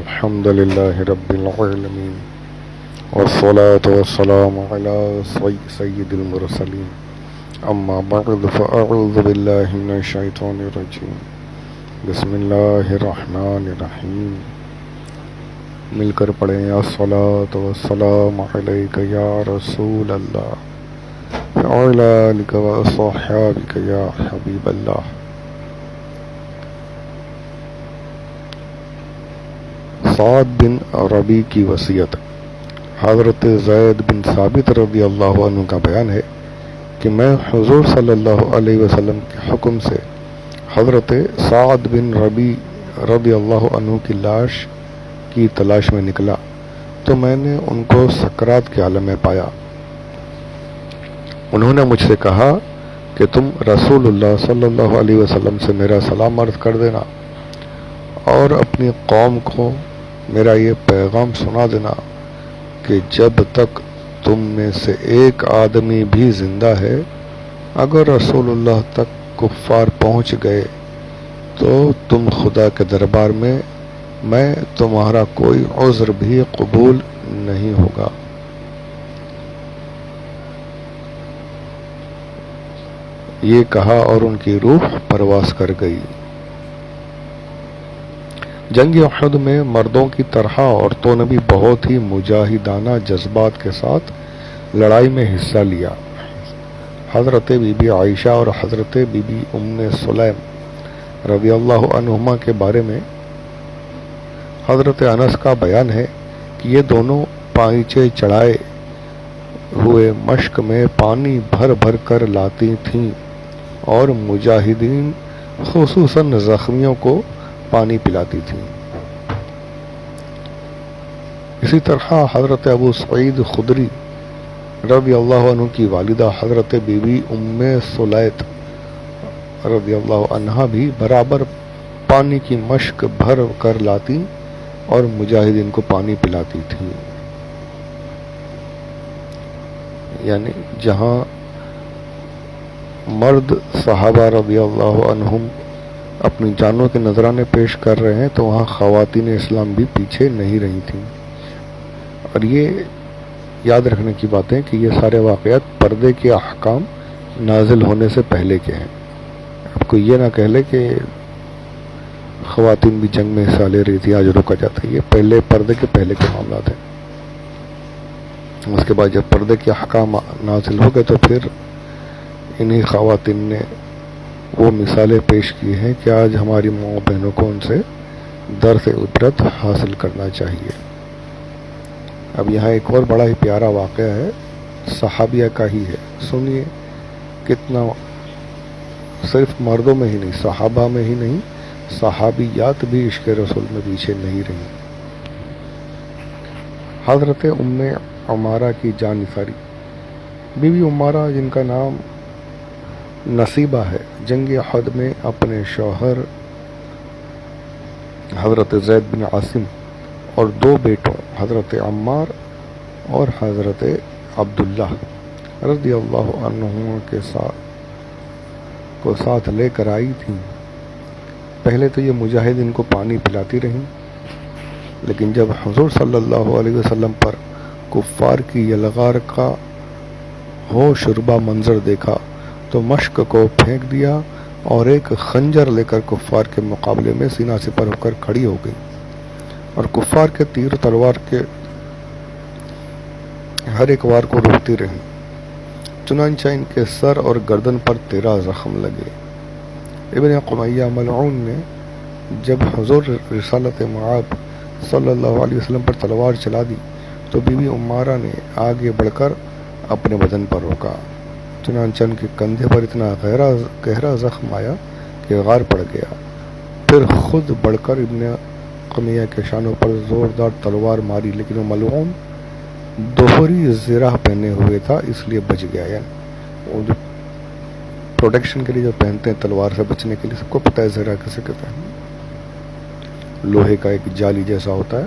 الحمد لله رب العالمين والصلاة والسلام على سيد المرسلين أما بعد فأعوذ بالله من الشيطان الرجيم بسم الله الرحمن الرحيم مل کر پڑھیں الصلاة والسلام علیک یا رسول اللہ وعلی آلک وصحابک یا حبیب اللہ۔ سعد بن ربی کی وصیت۔ حضرت زید بن ثابت رضی اللہ عنہ کا بیان ہے کہ میں حضور صلی اللہ علیہ وسلم کے حکم سے حضرت سعد بن ربی رضی اللہ عنہ کی لاش کی تلاش میں نکلا تو میں نے ان کو سکرات کے عالم میں پایا۔ انہوں نے مجھ سے کہا کہ تم رسول اللہ صلی اللہ علیہ وسلم سے میرا سلام عرض کر دینا اور اپنی قوم کو میرا یہ پیغام سنا دینا کہ جب تک تم میں سے ایک آدمی بھی زندہ ہے، اگر رسول اللہ تک کفار پہنچ گئے تو تم خدا کے دربار میں تمہارا کوئی عذر بھی قبول نہیں ہوگا۔ یہ کہا اور ان کی روح پرواز کر گئی۔ جنگ احد میں مردوں کی طرح عورتوں نے بھی بہت ہی مجاہدانہ جذبات کے ساتھ لڑائی میں حصہ لیا۔ حضرت بی بی عائشہ اور حضرت بی بی ام سلیم رضی اللہ عنہما کے بارے میں حضرت انس کا بیان ہے کہ یہ دونوں پائچے چڑھائے ہوئے مشک میں پانی بھر بھر کر لاتی تھیں اور مجاہدین خصوصاً زخمیوں کو پانی پلاتی تھیں۔ اسی طرح حضرت ابو سعید خدری رضی اللہ عنہ کی والدہ حضرت بی بی ام سلیت رضی اللہ عنہا بھی برابر پانی کی مشک بھر کر لاتی اور مجاہدین کو پانی پلاتی تھیں۔ یعنی جہاں مرد صحابہ رضی اللہ عنہم اپنی جانوں کے نذرانے پیش کر رہے ہیں تو وہاں خواتین اسلام بھی پیچھے نہیں رہی تھیں۔ اور یہ یاد رکھنے کی بات ہے کہ یہ سارے واقعات پردے کے احکام نازل ہونے سے پہلے کے ہیں۔ اب کوئی یہ نہ کہہ لے کہ خواتین بھی جنگ میں حصہ لے رہی تھی، آج روکا جاتا ہے۔ یہ پہلے پردے کے پہلے کے معاملات ہیں۔ اس کے بعد جب پردے کے احکام نازل ہو گئے تو پھر انہی خواتین نے وہ مثالیں پیش کی ہیں کہ آج ہماری ماں بہنوں کو ان سے درس عبرت حاصل کرنا چاہیے۔ اب یہاں ایک اور بڑا ہی پیارا واقعہ ہے، صحابیہ کا ہی ہے۔ سنیے کتنا صرف مردوں میں ہی نہیں، صحابہ میں ہی نہیں، صحابیات بھی عشق رسول میں پیچھے نہیں رہی۔ حضرت ام عمارہ کی جان نثاری۔ بی بی عمارہ جن کا نام نصیبہ ہے، جنگ احد میں اپنے شوہر حضرت زید بن عاصم اور دو بیٹوں حضرت عمار اور حضرت عبداللہ رضی اللہ عنہ کے ساتھ لے کر آئی تھیں۔ پہلے تو یہ مجاہد ان کو پانی پلاتی رہیں، لیکن جب حضور صلی اللہ علیہ وسلم پر کفار کی یلغار کا ہو شربہ منظر دیکھا تو مشک کو پھینک دیا اور ایک خنجر لے کر کفار کے مقابلے میں سینہ سپر ہو کر کھڑی ہو گئی اور کفار کے تیر تلوار کے ہر ایک وار کو روکتی رہی، چنانچہ ان کے سر اور گردن پر 13 زخم لگے۔ ابن قمیہ ملعون نے جب حضور رسالت معاب صلی اللہ علیہ وسلم پر تلوار چلا دی تو بی بی عمارہ نے آگے بڑھ کر اپنے بدن پر روکا، چنانچہ ان کے کندھے پر اتنا گہرا زخم آیا کہ غار پڑ گیا۔ پھر خود بڑھ کر ابن قمیہ کے شانوں پر زوردار تلوار ماری، لیکن وہ ملعون دوہری زرہ پہنے ہوئے تھا اس لیے بچ گیا۔ یعنی وہ جو پروٹیکشن کے لیے جو پہنتے ہیں تلوار سے بچنے کے لیے، سب کو پتہ ہے زرہ کیسے کہتے ہیں، لوہے کا ایک جالی جیسا ہوتا ہے،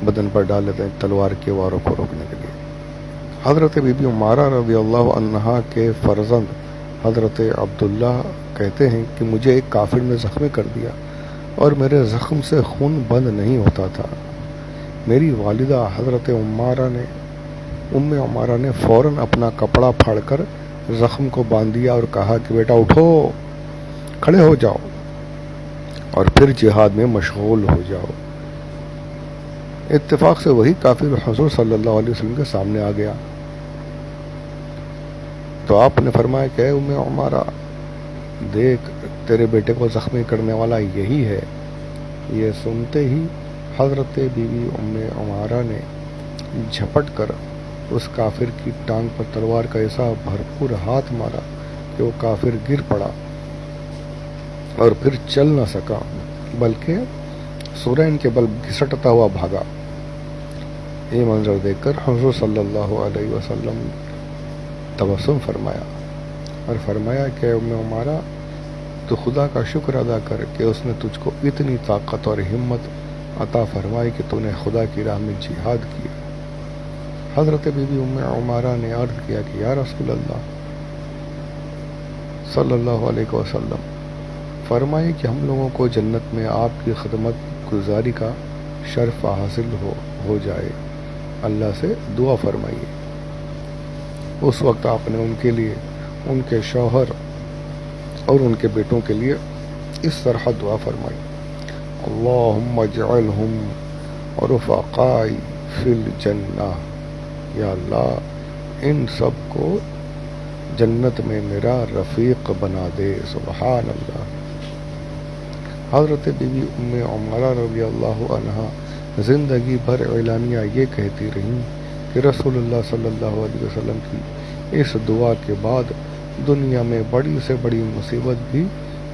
بدن پر ڈال لیتے ہیں تلوار کے واروں کو روکنے کے لیے۔ حضرت بی بی عمارہ رضی اللہ عنہا کے فرزند حضرت عبداللہ کہتے ہیں کہ مجھے ایک کافر نے زخمی کر دیا اور میرے زخم سے خون بند نہیں ہوتا تھا۔ میری والدہ حضرت ام عمارہ نے فوراً اپنا کپڑا پھاڑ کر زخم کو باندھ دیا اور کہا کہ بیٹا اٹھو، کھڑے ہو جاؤ اور پھر جہاد میں مشغول ہو جاؤ۔ اتفاق سے وہی کافر حضور صلی اللہ علیہ وسلم کے سامنے آ گیا تو آپ نے فرمایا کہ اے ام عمارہ، دیکھ تیرے بیٹے کو زخمی کرنے والا یہی ہے۔ یہ سنتے ہی حضرت بی بی ام عمارہ نے جھپٹ کر اس کافر کی ٹانگ پر تلوار کا ایسا بھرپور ہاتھ مارا کہ وہ کافر گر پڑا اور پھر چل نہ سکا، بلکہ سورین کے بل گھسٹتا ہوا بھاگا۔ یہ منظر دیکھ کر حضور صلی اللہ علیہ وسلم تبسم فرمایا اور فرمایا کہ ام عمارہ، تو خدا کا شکر ادا کر کہ اس نے تجھ کو اتنی طاقت اور ہمت عطا فرمائی کہ تو نے خدا کی راہ میں جہاد کیا۔ حضرت بی بی ام عمارہ نے عرض کیا کہ یا رسول اللہ صلی اللہ علیہ وسلم، فرمائے کہ ہم لوگوں کو جنت میں آپ کی خدمت گزاری کا شرف حاصل ہو جائے، اللہ سے دعا فرمائیے۔ اس وقت آپ نے ان کے لیے، ان کے شوہر اور ان کے بیٹوں کے لیے اس طرح دعا فرمائی: اللہم اجعلہم رفقائی فی الجنہ، یا اللہ ان سب کو جنت میں میرا رفیق بنا دے۔ سبحان اللہ۔ حضرت بی بی ام عمارہ رضی اللہ عنہا زندگی بھر اعلانیہ یہ کہتی رہیں کہ رسول اللہ صلی اللہ علیہ وسلم کی اس دعا کے بعد دنیا میں بڑی سے بڑی مصیبت بھی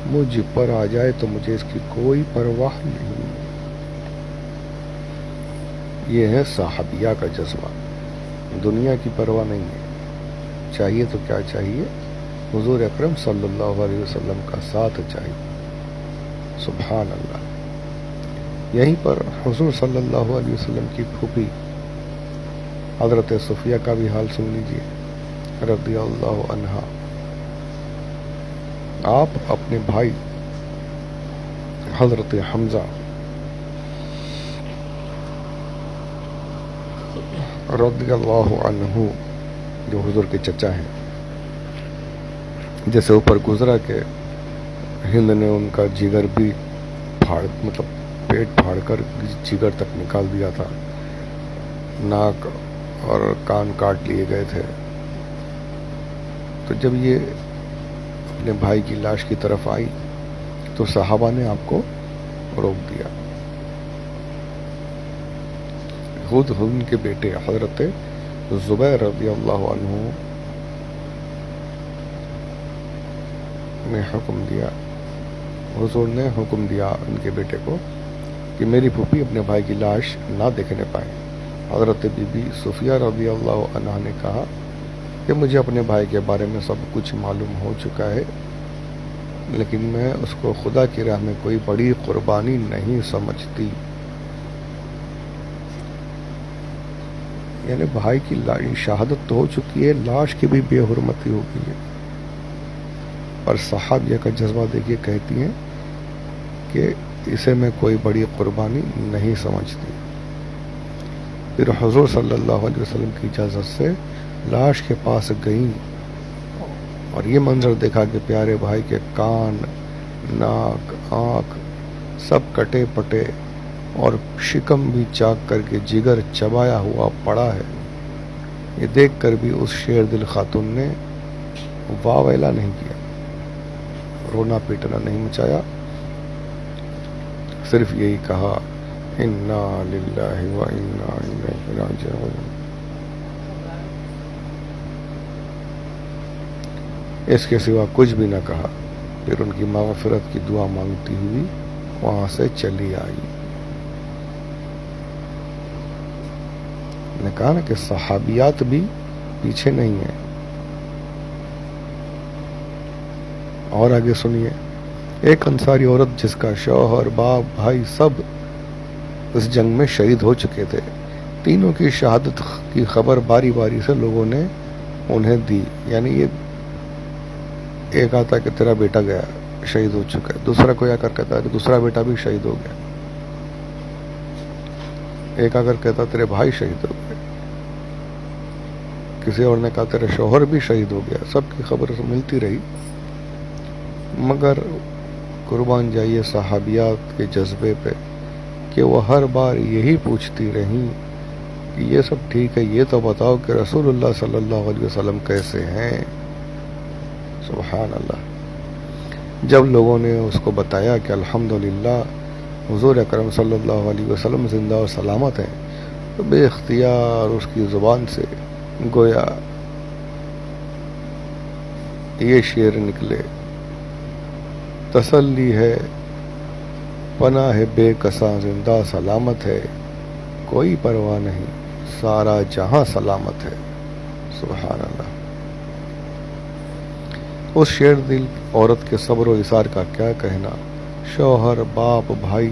مجھ پر آ جائے تو مجھے اس کی کوئی پرواہ نہیں۔ یہ ہے صحابیہ کا جذبہ، دنیا کی پرواہ نہیں ہے۔ چاہیے تو کیا چاہیے؟ حضور اکرم صلی اللہ علیہ وسلم کا ساتھ چاہیے۔ سبحان اللہ۔ یہیں پر حضور صلی اللہ علیہ وسلم کی پھوپھی حضرت صفیہ کا بھی حال سن لیجیے رضی اللہ عنہا۔ آپ اپنے بھائی حضرت حمزہ رضی اللہ عنہ، جو حضور کے چچا ہیں، جیسے اوپر گزرا کہ ہند نے ان کا جگر بھی پیٹ پھاڑ کر جگر تک نکال دیا تھا، ناک اور کان کاٹ لیے گئے تھے۔ تو جب یہ اپنے بھائی کی لاش کی طرف آئی تو صحابہ نے آپ کو روک دیا۔ خود ان کے بیٹے حضرت زبیر رضی اللہ عنہ نے حکم دیا، حضور نے حکم دیا ان کے بیٹے کو کہ میری پھوپھی اپنے بھائی کی لاش نہ دیکھنے پائے۔ حضرت بی بی صفیہ رضی اللہ عنہ نے کہا کہ مجھے اپنے بھائی کے بارے میں سب کچھ معلوم ہو چکا ہے، لیکن میں اس کو خدا کی راہ میں کوئی بڑی قربانی نہیں سمجھتی۔ یعنی بھائی کی شہادت تو ہو چکی ہے، لاش کی بھی بے حرمتی ہو گئی ہے، اور صحابیہ کا جذبہ دیکھیے، کہتی ہیں کہ اسے میں کوئی بڑی قربانی نہیں سمجھتی۔ پھر حضور صلی اللہ علیہ وسلم کی اجازت سے لاش کے پاس گئیں اور یہ منظر دیکھا کہ پیارے بھائی کے کان، ناک، آنکھ سب کٹے پٹے اور شکم بھی چاک کر کے جگر چبایا ہوا پڑا ہے۔ یہ دیکھ کر بھی اس شیر دل خاتون نے واہ ویلا نہیں کیا، رونا پیٹنا نہیں مچایا، صرف یہی کہا انا للہ و انا الیہ راجعون۔ اس کے سوا کچھ بھی نہ کہا۔ پھر ان کی مغفرت کی دعا مانگتی ہوئی وہاں سے چلی آئی۔ نے کہا نا کہ صحابیات بھی پیچھے نہیں ہیں۔ اور آگے سنیے، ایک انصاری عورت جس کا شوہر، باپ، بھائی سب اس جنگ میں شہید ہو چکے تھے، تینوں کی شہادت کی خبر باری باری سے لوگوں نے انہیں دی۔ یعنی یہ ایک آتا کہ تیرا بیٹا گیا، شہید ہو چکا ہے، دوسرا کوئی آ کر کہتا ہے کہ دوسرا بیٹا بھی شہید ہو گیا، ایک آ کر کہتا تیرے بھائی شہید ہو گئے، کسی اور نے کہا تیرے شوہر بھی شہید ہو گیا، سب کی خبر ملتی رہی، مگر قربان جائیے صحابیات کے جذبے پہ کہ وہ ہر بار یہی پوچھتی رہیں کہ یہ سب ٹھیک ہے، یہ تو بتاؤ کہ رسول اللہ صلی اللہ علیہ وسلم کیسے ہیں۔ سبحان اللہ۔ جب لوگوں نے اس کو بتایا کہ الحمدللہ حضور اکرم صلی اللہ علیہ وسلم زندہ و سلامت ہیں، تو بے اختیار اس کی زبان سے گویا یہ شعر نکلے، تسلی ہے پناہ ہے بے کساں زندہ سلامت ہے، کوئی پرواہ نہیں سارا جہاں سلامت ہے۔ سبحان اللہ۔ اس شیر دل عورت کے صبر و ایثار کا کیا کہنا، شوہر، باپ، بھائی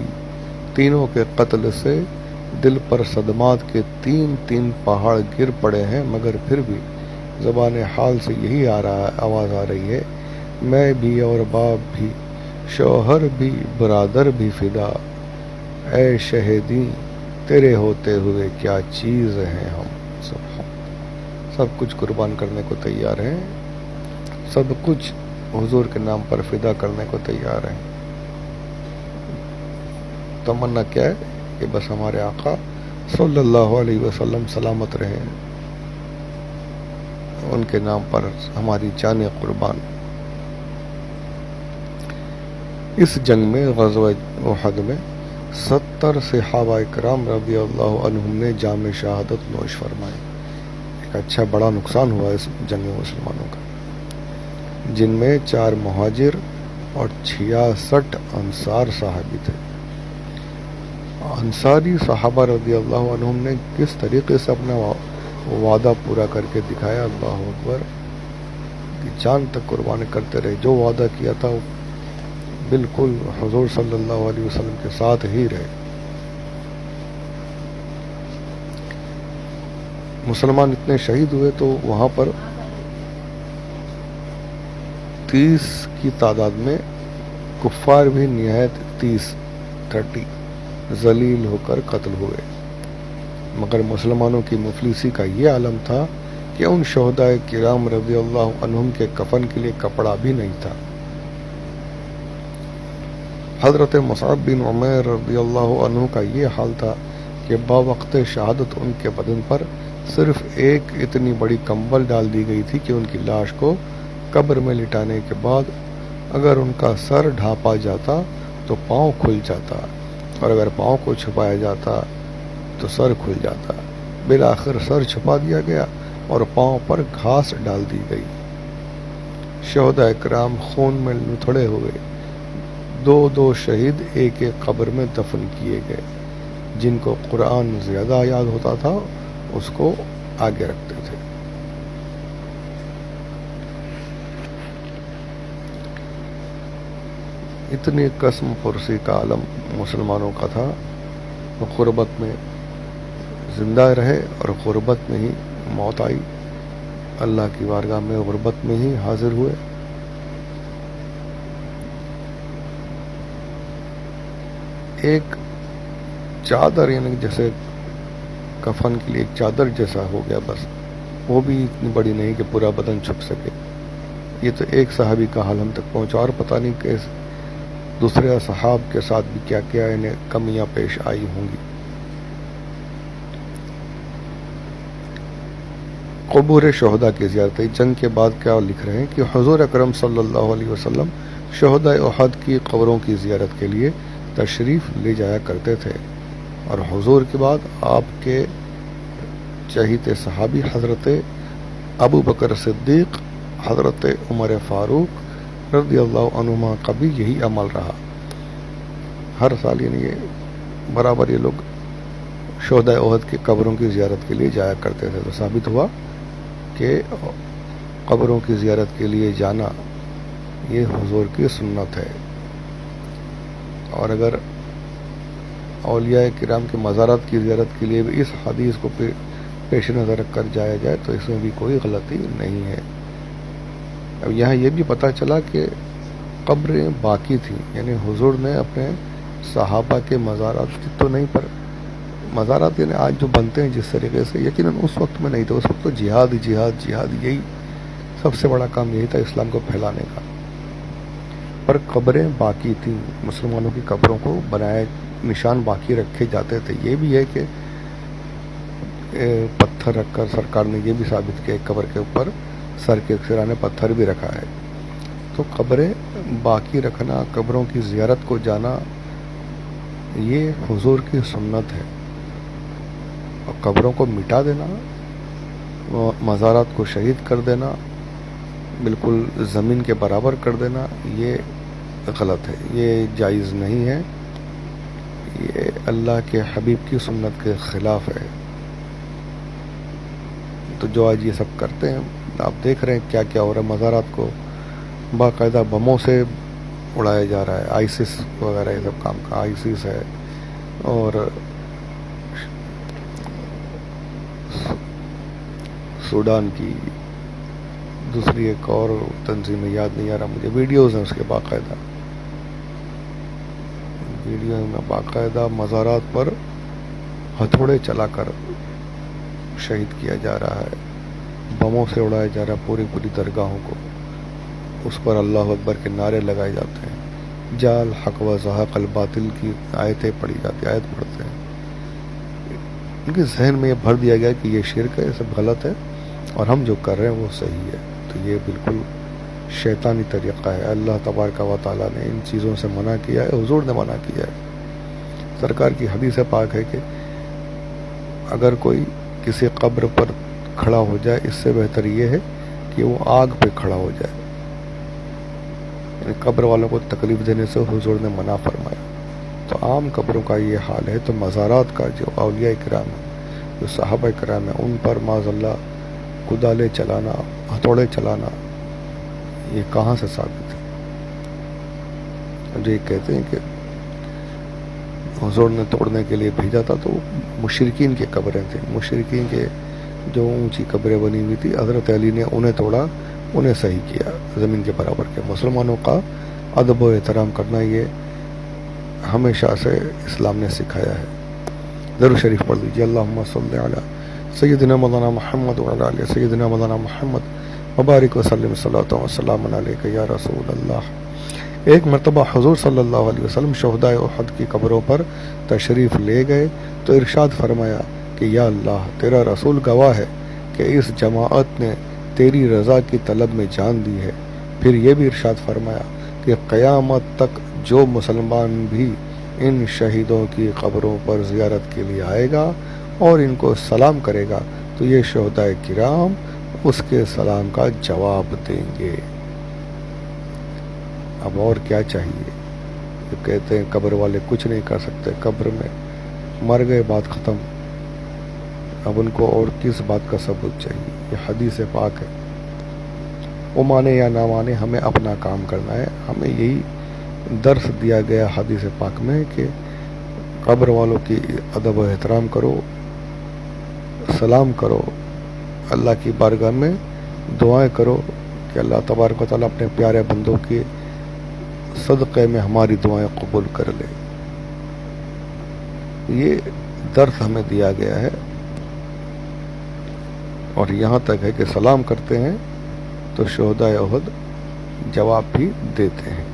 تینوں کے قتل سے دل پر صدمات کے تین تین پہاڑ گر پڑے ہیں، مگر پھر بھی زبان حال سے یہی آواز آ رہی ہے، میں بھی اور باپ بھی، شوہر بھی، برادر بھی فدا، اے شہیدی تیرے ہوتے ہوئے کیا چیز ہیں ہم۔ سب کچھ قربان کرنے کو تیار ہیں، سب کچھ حضور کے نام پر فدا کرنے کو تیار ہیں۔ تمنا کیا ہے کہ بس ہمارے آقا صلی اللہ علیہ وسلم سلامت رہیں، ان کے نام پر ہماری جانیں قربان۔ اس جنگ میں غزوہ احد میں 70 صحابہ کرام رضی اللہ عنہم نے جام شہادت نوش فرمائے۔ ایک اچھا بڑا نقصان ہوا اس جنگ میں مسلمانوں کا، جن میں 4 مہاجر اور 66 انصار صحابی تھے۔ انصاری صحابہ رضی اللہ عنہم نے کس طریقے سے اپنا وعدہ پورا کر کے دکھایا، اللہ اکبر، کہ جان تک قربانی کرتے رہے، جو وعدہ کیا تھا وہ بالکل حضور صلی اللہ علیہ وسلم کے ساتھ ہی رہے۔ مسلمان اتنے شہید ہوئے تو وہاں پر 30 کی تعداد میں کفار بھی نہایت 30 ذلیل ہو کر قتل ہوئے، مگر مسلمانوں کی مفلسی کا یہ عالم تھا کہ ان شہداء کرام رضی اللہ عنہم کے کفن کے لیے کپڑا بھی نہیں تھا۔ حضرت مصعب بن عمیر رضی اللہ عنہ کا یہ حال تھا کہ باوقت شہادت ان کے بدن پر صرف ایک اتنی بڑی کمبل ڈال دی گئی تھی کہ ان کی لاش کو قبر میں لٹانے کے بعد اگر ان کا سر ڈھانپا جاتا تو پاؤں کھل جاتا، اور اگر پاؤں کو چھپایا جاتا تو سر کھل جاتا۔ بالآخر سر چھپا دیا گیا اور پاؤں پر گھاس ڈال دی گئی۔ شہداء کرام خون میں لتھڑے ہوئے 2 شہید ایک قبر میں دفن کیے گئے۔ جن کو قرآن زیادہ یاد ہوتا تھا اس کو آگے رکھتے تھے۔ اتنی قسم پرسی کا عالم مسلمانوں کا تھا، وہ غربت میں زندہ رہے اور غربت میں ہی موت آئی، اللہ کی بارگاہ میں غربت میں ہی حاضر ہوئے۔ ایک چادر، یعنی جیسے کفن کے لیے ایک چادر جیسا ہو گیا، بس وہ بھی اتنی بڑی نہیں کہ پورا بدن چھپ سکے۔ یہ تو ایک صحابی کا حال ہم تک پہنچا، اور پتہ نہیں کہ دوسرے اصحاب کے ساتھ بھی کیا کیا انہیں کمیاں پیش آئی ہوں گی۔ قبور شہداء کی زیارت۔ جنگ کے بعد کیا لکھ رہے ہیں کہ حضور اکرم صلی اللہ علیہ وسلم شہداء احد کی قبروں کی زیارت کے لیے تشریف لے جایا کرتے تھے، اور حضور کے بعد آپ کے چہیتے صحابی حضرت ابو بکر صدیق، حضرت عمر فاروق رضی اللہ عنہما کا بھی یہی عمل رہا۔ ہر سال یعنی یہ برابر یہ لوگ شہداء احد کی قبروں کی زیارت کے لیے جایا کرتے تھے، تو ثابت ہوا کہ قبروں کی زیارت کے لیے جانا یہ حضور کی سنت ہے۔ اور اگر اولیاء کرام کے مزارات کی زیارت کے لیے بھی اس حدیث کو پیش نظر رکھ کر جایا جائے تو اس میں بھی کوئی غلطی نہیں ہے۔ اب یہاں یہ بھی پتہ چلا کہ قبریں باقی تھیں، یعنی حضور نے اپنے صحابہ کے مزارات کی تو نہیں، پر مزارات یعنی آج جو بنتے ہیں جس طریقے سے، یقیناً اس وقت میں نہیں تھا، اس وقت تو جہاد یہی سب سے بڑا کام یہی تھا اسلام کو پھیلانے کا، پر قبریں باقی تھیں، مسلمانوں کی قبروں کو بنائے نشان باقی رکھے جاتے تھے۔ یہ بھی ہے کہ پتھر رکھ کر سرکار نے یہ بھی ثابت کیا قبر کے اوپر سر کے سرانے پتھر بھی رکھا ہے، تو قبریں باقی رکھنا، قبروں کی زیارت کو جانا، یہ حضور کی سنت ہے، اور قبروں کو مٹا دینا، مزارات کو شہید کر دینا، بالکل زمین کے برابر کر دینا، یہ غلط ہے، یہ جائز نہیں ہے، یہ اللہ کے حبیب کی سنت کے خلاف ہے۔ تو جو آج یہ سب کرتے ہیں، آپ دیکھ رہے ہیں کیا کیا ہو رہا ہے، مزارات کو باقاعدہ بموں سے اڑایا جا رہا ہے، آئیسس وغیرہ یہ سب کام کا، آئیسس ہے، اور سوڈان کی دوسری ایک اور تنظیم یاد نہیں آ رہا مجھے، ویڈیوز ہیں اس کے باقاعدہ، ویڈیو میں باقاعدہ مزارات پر ہتھوڑے چلا کر شہید کیا جا رہا ہے، بموں سے اڑایا جا رہا ہے پوری درگاہوں کو، اس پر اللہ اکبر کے نعرے لگائے جاتے ہیں، جال حق و زحق الباطل کی آیتیں پڑھی جاتی، آیت پڑھتے ہیں، ان کے ذہن میں یہ بھر دیا گیا کہ یہ شرک ہے، یہ سب غلط ہے، اور ہم جو کر رہے ہیں وہ صحیح ہے، تو یہ بالکل شیطانی طریقہ ہے۔ اللہ تبارک و تعالیٰ نے ان چیزوں سے منع کیا ہے، حضور نے منع کیا ہے، سرکار کی حدیث پاک ہے کہ اگر کوئی کسی قبر پر کھڑا ہو جائے، اس سے بہتر یہ ہے کہ وہ آگ پہ کھڑا ہو جائے، یعنی قبر والوں کو تکلیف دینے سے حضور نے منع فرمایا۔ تو عام قبروں کا یہ حال ہے، تو مزارات کا جو اولیاء کرام ہیں، جو صحابہ کرام ہیں، ان پر معاذ اللہ کدالے چلانا، ہتھوڑے چلانا، یہ کہاں سے ثابت ہے؟ جو یہ کہتے ہیں کہ حضور نے توڑنے کے لیے بھیجا تھا، تو مشرکین کی قبریں تھیں، مشرکین کے جو اونچی قبریں بنی ہوئی تھی، حضرت علی نے انہیں توڑا، انہیں صحیح کیا زمین کے برابر کے۔ مسلمانوں کا ادب و احترام کرنا یہ ہمیشہ سے اسلام نے سکھایا ہے۔ ضرور شریف پڑھ لیجیے، اللہم صلی علی سیدنا مولانا محمد وعلی آلہ سیدنا مولانا محمد مبارک وسلم صلاۃ و سلام علیک یا رسول اللہ۔ ایک مرتبہ حضور صلی اللہ علیہ وسلم شہدائے احد کی قبروں پر تشریف لے گئے تو ارشاد فرمایا کہ یا اللہ، تیرا رسول گواہ ہے کہ اس جماعت نے تیری رضا کی طلب میں جان دی ہے۔ پھر یہ بھی ارشاد فرمایا کہ قیامت تک جو مسلمان بھی ان شہیدوں کی قبروں پر زیارت کے لیے آئے گا اور ان کو سلام کرے گا تو یہ شہدائے کرام اس کے سلام کا جواب دیں گے۔ اب اور کیا چاہیے؟ جو کہتے ہیں قبر والے کچھ نہیں کر سکتے، قبر میں مر گئے، بات ختم، اب ان کو اور کس بات کا ثبوت چاہیے؟ یہ حدیث پاک ہے، وہ مانے یا نہ مانے، ہمیں اپنا کام کرنا ہے۔ ہمیں یہی درس دیا گیا حدیث پاک میں کہ قبر والوں کی ادب و احترام کرو، سلام کرو، اللہ کی بارگاہ میں دعائیں کرو کہ اللہ تبارک و تعالیٰ اپنے پیارے بندوں کے صدقے میں ہماری دعائیں قبول کر لے۔ یہ درس ہمیں دیا گیا ہے، اور یہاں تک ہے کہ سلام کرتے ہیں تو شہدائے احد جواب بھی دیتے ہیں۔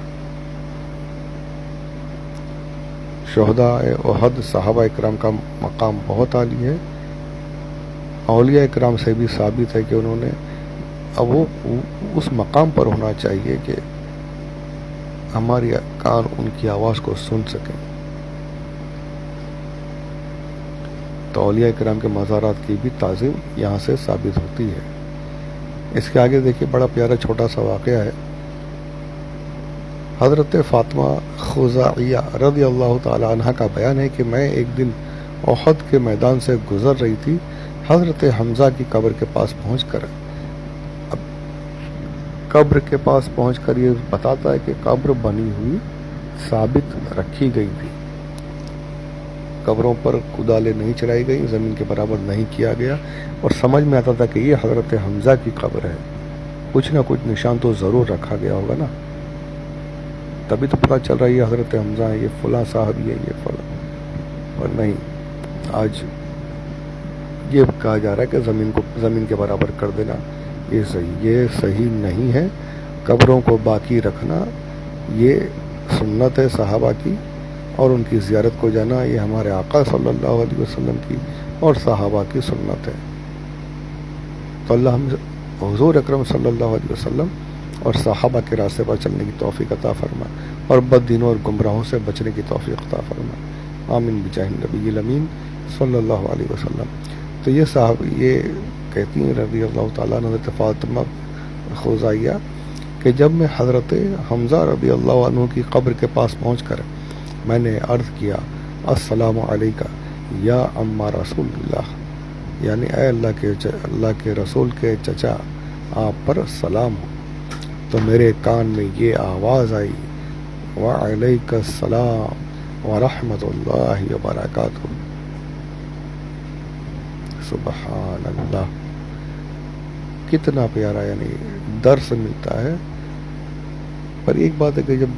شہدائے احد صحابہ اکرام کا مقام بہت عالی ہے، اولیاء اکرام سے بھی ثابت ہے کہ انہوں نے، اب وہ اس مقام پر ہونا چاہیے کہ ہماری کان ان کی آواز کو سن سکیں۔ تو اولیاء کرام کے مزارات کی بھی تعظیم یہاں سے ثابت ہوتی ہے۔ اس کے آگے دیکھیے، بڑا پیارا چھوٹا سا واقعہ ہے۔ حضرت فاطمہ خزاعیہ رضی اللہ تعالی عنہ کا بیان ہے کہ میں ایک دن احد کے میدان سے گزر رہی تھی، حضرت حمزہ کی قبر کے پاس پہنچ کر، اب قبر کے پاس پہنچ کر یہ بتاتا ہے کہ قبر بنی ہوئی ثابت رکھی گئی تھی، قبروں پر کدالیں نہیں چڑھائی گئی، زمین کے برابر نہیں کیا گیا، اور سمجھ میں آتا تھا کہ یہ حضرت حمزہ کی قبر ہے، کچھ نہ کچھ نشان تو ضرور رکھا گیا ہوگا نا۔ تبھی تو پتہ چل رہا ہے یہ حضرت حمزہ ہیں، یہ فلاں صاحب یہ فلاں، اور نہیں آج یہ کہا جا رہا ہے کہ زمین کے برابر کر دینا یہ صحیح نہیں ہے. قبروں کو باقی رکھنا یہ سنت ہے صحابہ کی، اور ان کی زیارت کو جانا یہ ہمارے آقا صلی اللہ علیہ وسلم کی اور صحابہ کی سنت ہے. تو اللہ ہم حضور اکرم صلی اللہ علیہ وسلم اور صحابہ کے راستے پر چلنے کی توفیق عطا فرمائے اور بد دینوں اور گمراہوں سے بچنے کی توفیق عطا فرمائے. آمین بجاہ النبی الامین صلی اللہ علیہ وسلم. تو یہ صاحب یہ کہتی ہیں رضی اللہ تعالیٰ عنہ حضرت فاطمہ خزائیہ کہ جب میں حضرت حمزہ رضی اللہ عنہ کی قبر کے پاس پہنچ کر میں نے عرض کیا السلام علیکہ یا عم رسول اللہ، یعنی اے اللہ کے رسول کے چچا آپ پر سلام ہو، تو میرے کان میں یہ آواز آئی وعلیک السلام ورحمۃ اللہ وبرکاتہ. سبحان اللہ، کتنا پیارا یعنی درس ملتا ہے. پر ایک بات ہے کہ جب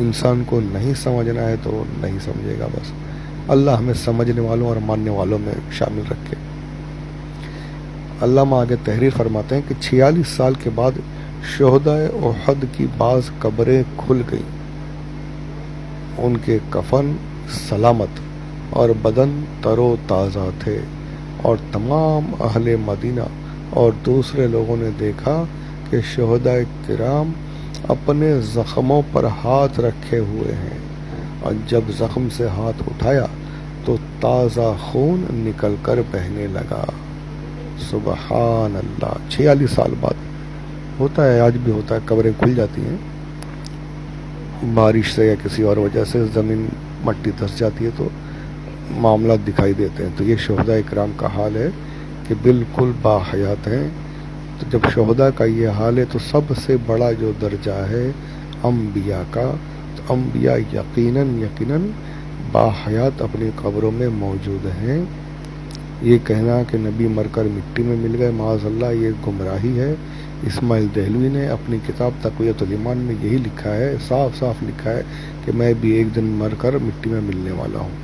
انسان کو نہیں سمجھنا ہے تو نہیں سمجھے گا. بس اللہ ہمیں سمجھنے والوں اور ماننے والوں میں شامل رکھے. علامہ آگے تحریر فرماتے ہیں کہ 46 سال کے بعد شہدائے احد کی بعض قبریں کھل گئیں. ان کے کفن سلامت اور بدن تر و تازہ تھے، اور تمام اہل مدینہ اور دوسرے لوگوں نے دیکھا کہ شہدائے کرام اپنے زخموں پر ہاتھ رکھے ہوئے ہیں، اور جب زخم سے ہاتھ اٹھایا تو تازہ خون نکل کر بہنے لگا. سبحان اللہ. 46 سال بعد ہوتا ہے، آج بھی ہوتا ہے، قبریں کھل جاتی ہیں بارش سے یا کسی اور وجہ سے، زمین مٹی دھس جاتی ہے تو معاملات دکھائی دیتے ہیں. تو یہ شہداء اکرام کا حال ہے کہ بالکل باحیات ہیں. تو جب شہداء کا یہ حال ہے تو سب سے بڑا جو درجہ ہے انبیاء کا، تو انبیاء یقیناً باحیات اپنی قبروں میں موجود ہیں. یہ کہنا کہ نبی مر کر مٹی میں مل گئے معاذ اللہ، یہ گمراہی ہے. اسماعیل دہلوی نے اپنی کتاب تقویۃ الایمان میں یہی لکھا ہے، صاف صاف لکھا ہے کہ میں بھی ایک دن مر کر مٹی میں ملنے والا ہوں.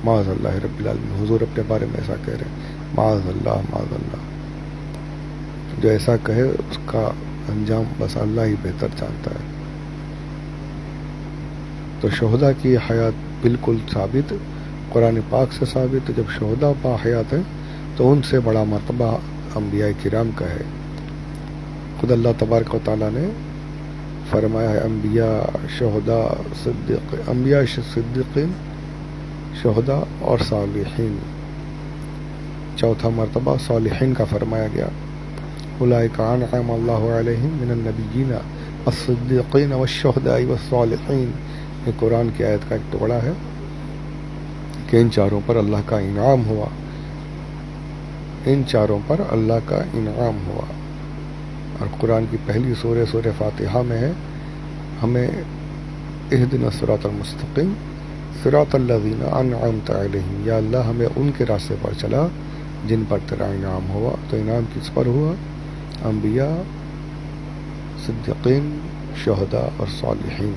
معاذ اللہ رب العالمین. حضور اپنے بارے میں ایسا کہہ رہے ہیں. معاذ اللہ معاذ اللہ. جو ایسا کہے اس کا انجام بس اللہ ہی بہتر جانتا ہے. تو شہداء کی حیات بالکل ثابت، قرآن پاک سے ثابت. جب شہداء با حیات ہیں تو ان سے بڑا مرتبہ انبیاء کرام کا ہے. خود اللہ تبارک و تعالیٰ نے فرمایا ہے انبیاء صدیقین شہداء اور صالحین. چوتھا مرتبہ صالحین کا فرمایا گیا. اولئک انعم اللہ علیہم من النبیین الصدیقین والشہداء والصالحین. یہ قرآن کی آیت کا ایک ٹکڑا ہے کہ ان چاروں پر اللہ کا انعام ہوا، ان چاروں پر اللہ کا انعام ہوا. اور قرآن کی پہلی سورہ فاتحہ میں ہے ہمیں اہدنا الصراط المستقیم صراط الذین انعمت علیہم، یا اللہ ہمیں ان کے راستے پر چلا جن پر تیرا انعام ہوا. تو انعام کس پر ہوا؟ انبیاء، صدیقین، شہداء اور صالحین.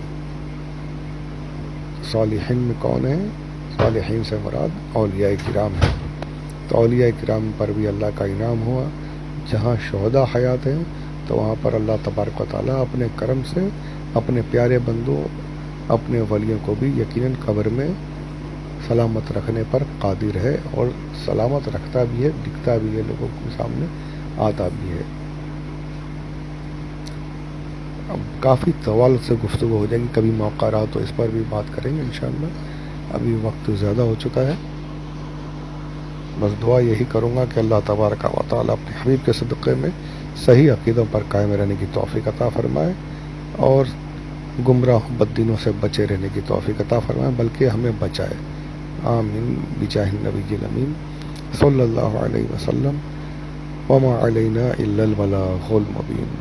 صالحین میں کون ہیں؟ صالحین سے مراد اولیاء کرام ہیں. تو اولیاء کرام پر بھی اللہ کا انعام ہوا. جہاں شہداء حیات ہیں تو وہاں پر اللہ تبارک و تعالیٰ اپنے کرم سے اپنے پیارے بندوں، اپنے ولیوں کو بھی یقیناً قبر میں سلامت رکھنے پر قادر ہے، اور سلامت رکھتا بھی ہے، دکھتا بھی ہے، لوگوں کے سامنے آتا بھی ہے. اب کافی طوال سے گفتگو ہو جائے گی، کبھی موقع رہا تو اس پر بھی بات کریں گے انشاءاللہ. ابھی وقت زیادہ ہو چکا ہے. بس دعا یہی کروں گا کہ اللہ تبارک و تعالیٰ اپنے حبیب کے صدقے میں صحیح عقیدوں پر قائم رہنے کی توفیق عطا فرمائے، اور گمراہ بددینوں سے بچے رہنے کی توفیق عطا فرمائے، بلکہ ہمیں بچائے. آمین بجاہ النبی الامین صلی اللہ علیہ وسلم. وما علینا الا البلاغ المبین.